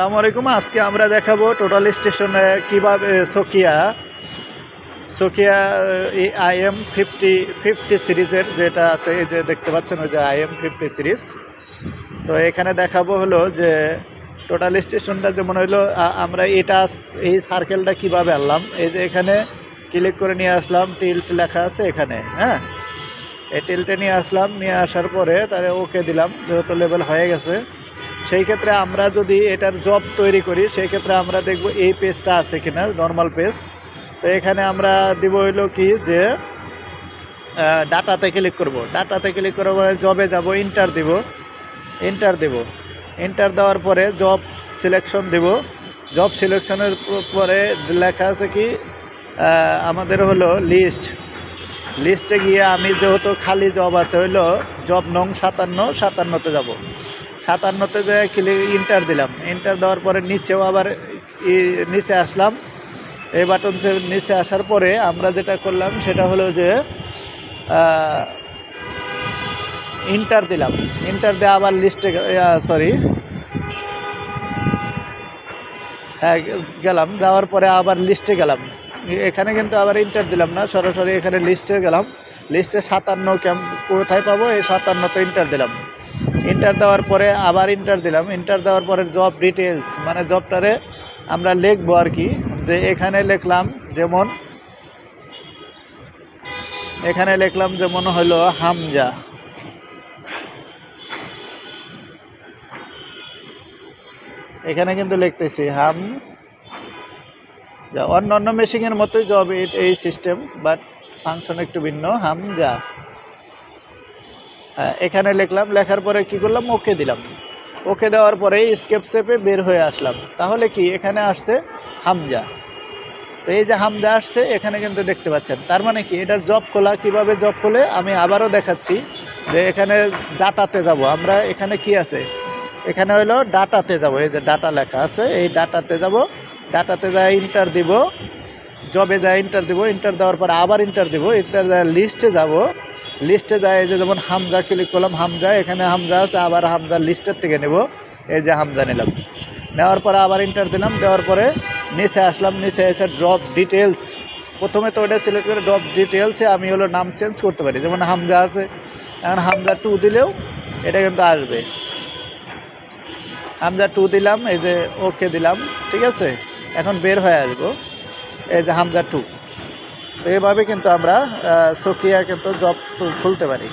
আসসালামু আলাইকুম। আজকে আমরা দেখাবো টোটাল স্টেশনে কীভাবে সোকিয়া IM50 সিরিজের যেটা আছে, এই যে দেখতে পাচ্ছেন ওই যে IM50 সিরিজ। তো এখানে দেখাবো হলো যে টোটাল স্টেশনটা যেমন হইলো আমরা এই সার্কেলটা কিভাবে আনলাম। এই যে এখানে ক্লিক করে নিয়ে আসলাম, টিল্ট লেখা আছে এখানে, হ্যাঁ, এই টিল্টে নিয়ে আসলাম। নিয়ে আসার পরে তাহলে ওকে দিলাম, যেহেতু লেভেল হয়ে গেছে। সেই ক্ষেত্রে আমরা যদি এটার জব তৈরি করি, সেই ক্ষেত্রে আমরা দেখব এই পেজটা আছে কিনা, নর্মাল পেজ। তো এখানে আমরা দিব হইলো কি যে ডাটাতে ক্লিক করব। ডাটাতে ক্লিক করার পরে জবে যাব, ইন্টার দেব। ইন্টার দেওয়ার পরে জব সিলেকশন দেব। জব সিলেকশনের পরে লেখা আছে কি আমাদের হলো লিস্টে গিয়ে আমি যেহেতু খালি জব আছে হইলো জব নং 57তে যাব। 57তে যে ইন্টার দিলাম। ইন্টার দেওয়ার পরে নিচেও আবার নিচে আসলাম। এই বাটন নিচে আসার পরে আমরা যেটা করলাম সেটা হলো যে ইন্টার দিলাম। ইন্টার দিয়ে আবার লিস্টে গেলাম। যাওয়ার পরে আবার লিস্টে গেলাম। এখানে কিন্তু আবার ইন্টার দিলাম না, সরাসরি এখানে লিস্টে গেলাম। লিস্টে 57 কোথায় পাবো, এই 57তে ইন্টার দিলাম। ইন্টার দেওয়ার পরে আবার ইন্টার দিলাম। ইন্টার দেওয়ার পরে জব ডিটেলস মানে জবটারে আমরা লিখবো আর কি, যে এখানে লিখলাম যেমন হলো হামজা। এখানে কিন্তু লিখতেছি হামজা। অন্য মেশিনের মতোই জব এই সিস্টেম, বাট ফাংশন একটু ভিন্ন। হামজা, হ্যাঁ, এখানে লিখলাম। লেখার পরে কি করলাম, ওকে দিলাম। ওকে দেওয়ার পরে স্কেপ শেপে বের হয়ে আসলাম। তাহলে কি এখানে আসছে হামজা। তো এই যে হামজা আসছে এখানে কিন্তু দেখতে পাচ্ছেন। তার মানে কি এটার জব খোলা, কিভাবে জব খোলে আমি আবারও দেখাচ্ছি। যে এখানে ডাটাতে যাব আমরা। এখানে কি আছে, এখানে হলো ডাটাতে যাব। এই যে ডাটা লেখা আছে, এই ডাটাতে যাব। ডাটাতে যায় ইন্টার দিব, জবে যায় ইন্টার দিব। ইন্টার দেওয়ার পর আবার ইন্টার দিব। ইন্টার লিস্টে যাব। লিস্টে যায় এই যে যেমন হামজা ক্লিক করলাম, হামজা, এখানে হামজা আছে, আবার হামজা লিস্টের থেকে নেব। এই যে হামজা নিলাম। নেওয়ার পরে আবার ইন্টার দিলাম। দেওয়ার পরে নিচে আসলাম। নিচে এসে ড্রপ ডিটেলস, প্রথমে তো ওটা সিলেক্ট করে ড্রপ ডিটেলসে আমি হলো নাম চেঞ্জ করতে পারি। যেমন হামজা আছে, এখন হামজা 2 দিলেও এটা কিন্তু আসবে। হামজা 2 দিলাম, এই যে ওকে দিলাম, ঠিক আছে। এখন বের হয়ে আসবো, এই যে হামজা 2। তো এভাবে কিন্তু আমরা সোকিয়া কিন্তু জব খুলতে পারি।